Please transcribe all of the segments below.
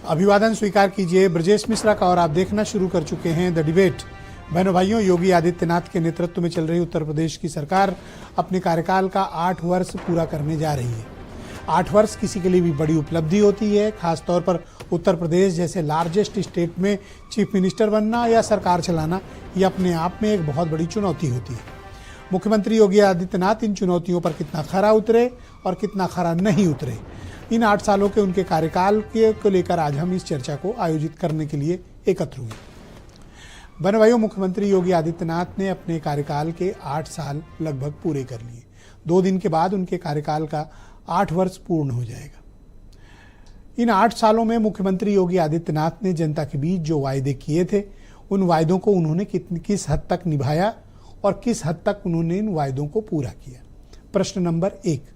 अभिवादन स्वीकार कीजिए ब्रजेश मिश्रा का और आप देखना शुरू कर चुके हैं द डिबेट। बहनों भाइयों, योगी आदित्यनाथ के नेतृत्व में चल रही उत्तर प्रदेश की सरकार अपने कार्यकाल का 8 वर्ष पूरा करने जा रही है। 8 वर्ष किसी के लिए भी बड़ी उपलब्धि होती है, खासतौर पर उत्तर प्रदेश जैसे लार्जेस्ट स्टेट में चीफ मिनिस्टर बनना या सरकार चलाना ये अपने आप में एक बहुत बड़ी चुनौती होती है। मुख्यमंत्री योगी आदित्यनाथ इन चुनौतियों पर कितना खरा उतरे और कितना खरा नहीं उतरे, इन 8 सालों के उनके कार्यकाल को लेकर आज हम इस चर्चा को आयोजित करने के लिए एकत्र हुए। बहनों भाइयों, मुख्यमंत्री योगी आदित्यनाथ ने अपने कार्यकाल के 8 साल लगभग पूरे कर लिए। 2 दिन के बाद उनके कार्यकाल का 8 वर्ष पूर्ण हो जाएगा। इन 8 सालों में मुख्यमंत्री योगी आदित्यनाथ ने जनता के बीच जो वायदे किए थे, उन वायदों को उन्होंने किस हद तक निभाया और किस हद तक उन्होंने इन वायदों को पूरा किया। प्रश्न नंबर 1।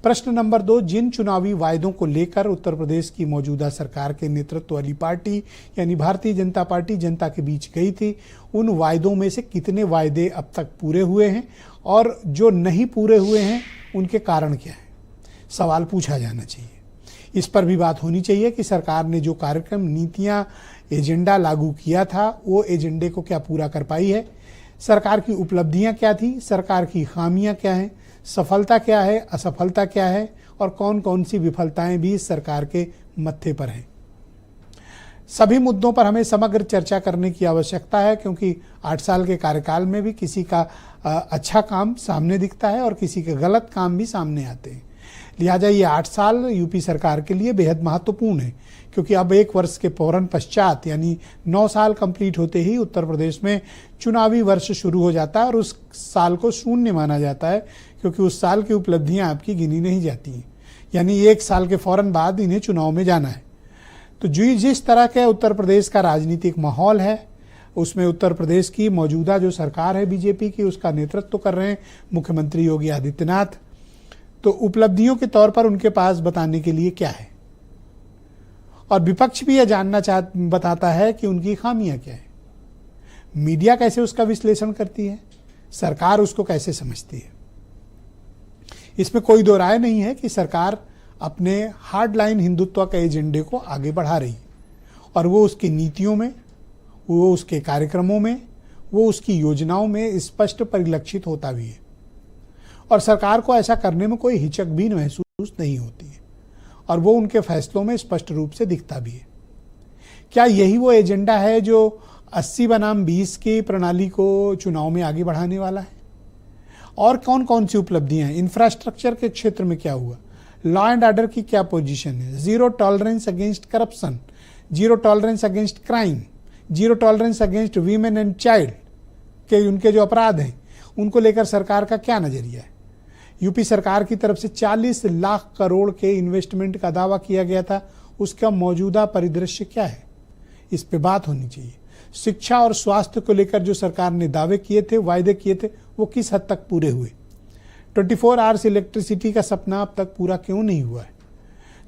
प्रश्न नंबर 2, जिन चुनावी वायदों को लेकर उत्तर प्रदेश की मौजूदा सरकार के नेतृत्व वाली पार्टी यानी भारतीय जनता पार्टी जनता के बीच गई थी, उन वायदों में से कितने वायदे अब तक पूरे हुए हैं और जो नहीं पूरे हुए हैं उनके कारण क्या है, सवाल पूछा जाना चाहिए। इस पर भी बात होनी चाहिए कि सरकार ने जो कार्यक्रम, नीतियां, एजेंडा लागू किया था वो एजेंडे को क्या पूरा कर पाई है, सरकार की उपलब्धियां क्या थी, सरकार की खामियां क्या हैं, सफलता क्या है, असफलता क्या है और कौन कौन सी विफलताएं भी इस सरकार के मत्थे पर हैं। सभी मुद्दों पर हमें समग्र चर्चा करने की आवश्यकता है, क्योंकि 8 साल के कार्यकाल में भी किसी का अच्छा काम सामने दिखता है और किसी के गलत काम भी सामने आते हैं। लिहाजा ये 8 साल यूपी सरकार के लिए बेहद महत्वपूर्ण है, क्योंकि अब 1 वर्ष के फौरन पश्चात यानी 9 साल कंप्लीट होते ही उत्तर प्रदेश में चुनावी वर्ष शुरू हो जाता है और उस साल को शून्य माना जाता है, क्योंकि उस साल की उपलब्धियां आपकी गिनी नहीं जाती हैं। यानी 1 साल के फौरन बाद इन्हें चुनाव में जाना है। तो जिस तरह के उत्तर प्रदेश का राजनीतिक माहौल है, उसमें उत्तर प्रदेश की मौजूदा जो सरकार है बीजेपी की, उसका नेतृत्व कर रहे हैं मुख्यमंत्री योगी आदित्यनाथ। तो उपलब्धियों के तौर पर उनके पास बताने के लिए क्या है, और विपक्ष भी यह बताता है कि उनकी खामियां क्या है। मीडिया कैसे उसका विश्लेषण करती है, सरकार उसको कैसे समझती है। इसमें कोई दो राय नहीं है कि सरकार अपने हार्डलाइन हिंदुत्व के एजेंडे को आगे बढ़ा रही है, और वो उसकी नीतियों में, वो उसके कार्यक्रमों में, वो उसकी योजनाओं में स्पष्ट परिलक्षित होता भी है, और सरकार को ऐसा करने में कोई हिचक भी महसूस नहीं होती है, और वो उनके फैसलों में स्पष्ट रूप से दिखता भी है। क्या यही वो एजेंडा है जो 80 बनाम 20 की प्रणाली को चुनाव में आगे बढ़ाने वाला है? और कौन कौन सी उपलब्धियां हैं? इंफ्रास्ट्रक्चर के क्षेत्र में क्या हुआ, लॉ एंड ऑर्डर की क्या पोजीशन है, zero tolerance against corruption, zero tolerance against crime, zero tolerance against women and child के उनके जो अपराध हैं उनको लेकर सरकार का क्या नजरिया है। यूपी सरकार की तरफ से 40 लाख करोड़ के इन्वेस्टमेंट का दावा किया गया था, उसका मौजूदा परिदृश्य क्या है, इस पे बात होनी चाहिए। शिक्षा और स्वास्थ्य को लेकर जो सरकार ने दावे किए थे, वायदे किए थे, वो किस हद तक पूरे हुए। 24 आवर्स इलेक्ट्रिसिटी का सपना अब तक पूरा क्यों नहीं हुआ है।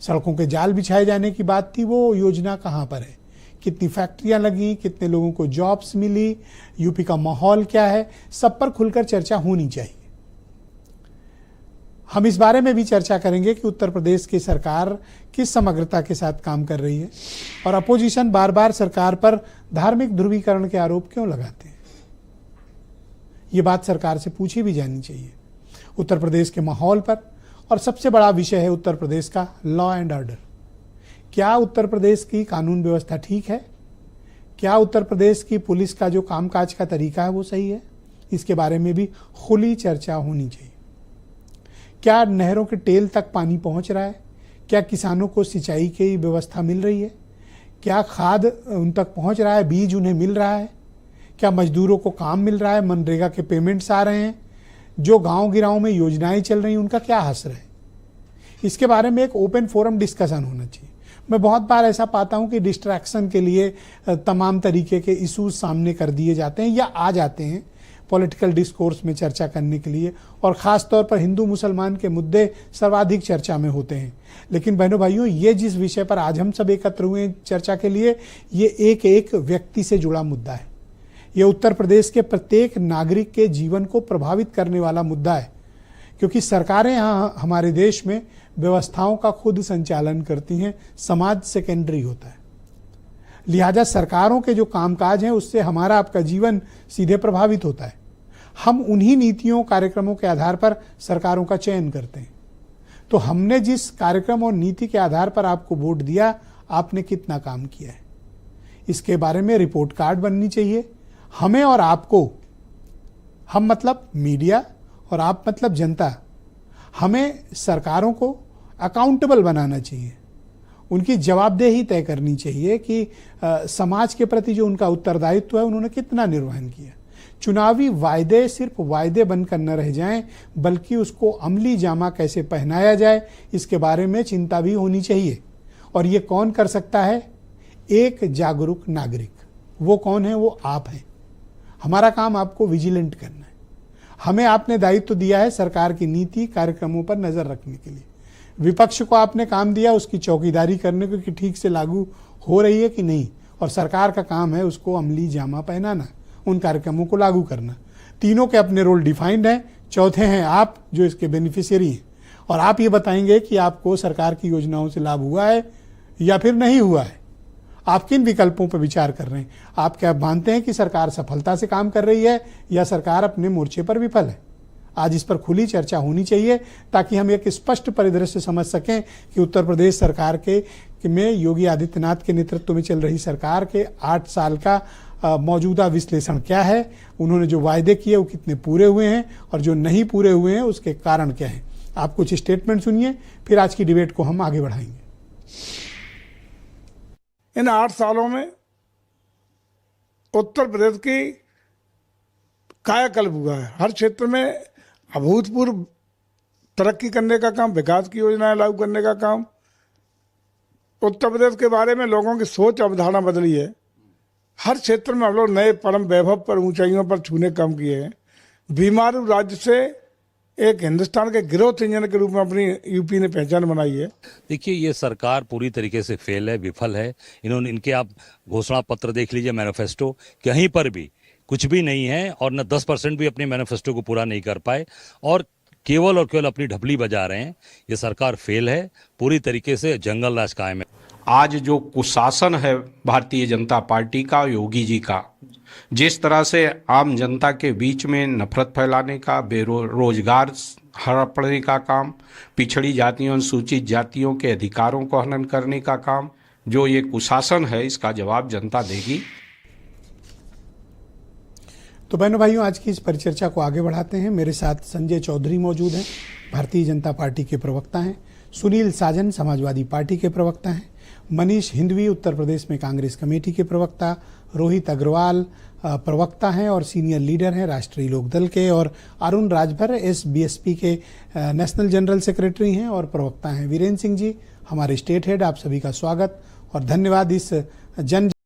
सड़कों के जाल बिछाए जाने की बात थी, वो योजना कहाँ पर है, कितनी फैक्ट्रियां लगी, कितने लोगों को जॉब्स मिली, यूपी का माहौल क्या है, सब पर खुलकर चर्चा होनी चाहिए। हम इस बारे में भी चर्चा करेंगे कि उत्तर प्रदेश की सरकार किस समग्रता के साथ काम कर रही है, और अपोजिशन बार बार सरकार पर धार्मिक ध्रुवीकरण के आरोप क्यों लगाते हैं। ये बात सरकार से पूछी भी जानी चाहिए उत्तर प्रदेश के माहौल पर। और सबसे बड़ा विषय है उत्तर प्रदेश का लॉ एंड ऑर्डर। क्या उत्तर प्रदेश की कानून व्यवस्था ठीक है? क्या उत्तर प्रदेश की पुलिस का जो कामकाज का तरीका है वो सही है? इसके बारे में भी खुली चर्चा होनी चाहिए। क्या नहरों के टेल तक पानी पहुंच रहा है? क्या किसानों को सिंचाई की व्यवस्था मिल रही है? क्या खाद उन तक पहुंच रहा है, बीज उन्हें मिल रहा है? क्या मजदूरों को काम मिल रहा है, मनरेगा के पेमेंट्स आ रहे हैं? जो गांव गिराव में योजनाएं चल रही हैं उनका क्या असर है? इसके बारे में एक ओपन फोरम डिस्कशन होना चाहिए। मैं बहुत बार ऐसा पाता हूं कि डिस्ट्रैक्शन के लिए तमाम तरीके के इशूज सामने कर दिए जाते हैं या आ जाते हैं पॉलिटिकल डिस्कोर्स में चर्चा करने के लिए, और ख़ास तौर पर हिंदू मुसलमान के मुद्दे सर्वाधिक चर्चा में होते हैं। लेकिन बहनों भाइयों, ये जिस विषय पर आज हम सब एकत्र हुए हैं चर्चा के लिए, ये एक एक व्यक्ति से जुड़ा मुद्दा है। ये उत्तर प्रदेश के प्रत्येक नागरिक के जीवन को प्रभावित करने वाला मुद्दा है, क्योंकि सरकारें यहाँ हमारे देश में व्यवस्थाओं का खुद संचालन करती हैं, समाज सेकेंडरी होता है। लिहाजा सरकारों के जो कामकाज हैं उससे हमारा आपका जीवन सीधे प्रभावित होता है। हम उन्हीं नीतियों कार्यक्रमों के आधार पर सरकारों का चयन करते हैं। तो हमने जिस कार्यक्रम और नीति के आधार पर आपको वोट दिया, आपने कितना काम किया है, इसके बारे में रिपोर्ट कार्ड बननी चाहिए। हमें और आपको, हम मतलब मीडिया और आप मतलब जनता, हमें सरकारों को अकाउंटेबल बनाना चाहिए। उनकी जवाबदेही तय करनी चाहिए कि समाज के प्रति जो उनका उत्तरदायित्व है उन्होंने कितना निर्वहन किया। चुनावी वायदे सिर्फ वायदे बनकर न रह जाएं, बल्कि उसको अमली जामा कैसे पहनाया जाए, इसके बारे में चिंता भी होनी चाहिए। और ये कौन कर सकता है? एक जागरूक नागरिक। वो कौन है? वो आप हैं। हमारा काम आपको विजिलेंट करना है। हमें आपने दायित्व दिया है सरकार की नीति कार्यक्रमों पर नजर रखने के लिए। विपक्ष को आपने काम दिया उसकी चौकीदारी करने को कि ठीक से लागू हो रही है कि नहीं, और सरकार का काम है उसको अमली जामा पहनाना, उन कार्यक्रमों को लागू करना। तीनों के अपने रोल डिफाइंड हैं। चौथे हैं आप जो इसके बेनिफिशियरी हैं, और आप ये बताएंगे कि आपको सरकार की योजनाओं से लाभ हुआ है या फिर नहीं हुआ है। आप किन विकल्पों पर विचार कर रहे हैं? आप क्या मानते हैं कि सरकार सफलता से काम कर रही है या सरकार अपने मोर्चे पर विफल है? आज इस पर खुली चर्चा होनी चाहिए ताकि हम एक स्पष्ट परिदृश्य समझ सकें कि उत्तर प्रदेश सरकार में योगी आदित्यनाथ के नेतृत्व में चल रही सरकार के 8 साल का मौजूदा विश्लेषण क्या है, उन्होंने जो वायदे किए वो कितने पूरे हुए हैं, और जो नहीं पूरे हुए हैं उसके कारण क्या हैं। आप कुछ स्टेटमेंट सुनिए, फिर आज की डिबेट को हम आगे बढ़ाएंगे। इन 8 सालों में उत्तर प्रदेश की कायाकल्प हुआ है। हर क्षेत्र में अभूतपूर्व तरक्की करने का काम, विकास की योजनाएं लागू करने का काम। उत्तर प्रदेश के बारे में लोगों की सोच अवधारणा बदली है। हर क्षेत्र में हम लोग नए परम वैभव पर, ऊंचाइयों पर छूने काम किए हैं। बीमारू राज्य से एक हिंदुस्तान के ग्रोथ इंजन के रूप में अपनी यूपी ने पहचान बनाई है। देखिए, ये सरकार पूरी तरीके से फेल है, विफल है। इनके आप घोषणा पत्र देख लीजिए, मैनिफेस्टो, कहीं पर भी कुछ भी नहीं है, और न 10% भी अपने मैनिफेस्टो को पूरा नहीं कर पाए, और केवल अपनी ढपली बजा रहे हैं। ये सरकार फेल है, पूरी तरीके से जंगल राज कायम है। आज जो कुशासन है भारतीय जनता पार्टी का, योगी जी का, जिस तरह से आम जनता के बीच में नफरत फैलाने का, बेरोजगार हड़पने का काम, पिछड़ी जातियों, अनुसूचित जातियों के अधिकारों को हनन करने का काम, जो ये कुशासन है, इसका जवाब जनता देगी। तो बहनों भाइयों, आज की इस परिचर्चा को आगे बढ़ाते हैं। मेरे साथ संजय चौधरी मौजूद हैं, भारतीय जनता पार्टी के प्रवक्ता हैं। सुनील साजन समाजवादी पार्टी के प्रवक्ता हैं। मनीष हिंदवी उत्तर प्रदेश में कांग्रेस कमेटी के प्रवक्ता। रोहित अग्रवाल प्रवक्ता हैं और सीनियर लीडर हैं राष्ट्रीय लोकदल के। और अरुण राजभर SBSP के नेशनल जनरल सेक्रेटरी हैं और प्रवक्ता हैं। वीरेंद्र सिंह जी हमारे स्टेट हेड, आप सभी का स्वागत और धन्यवाद इस जन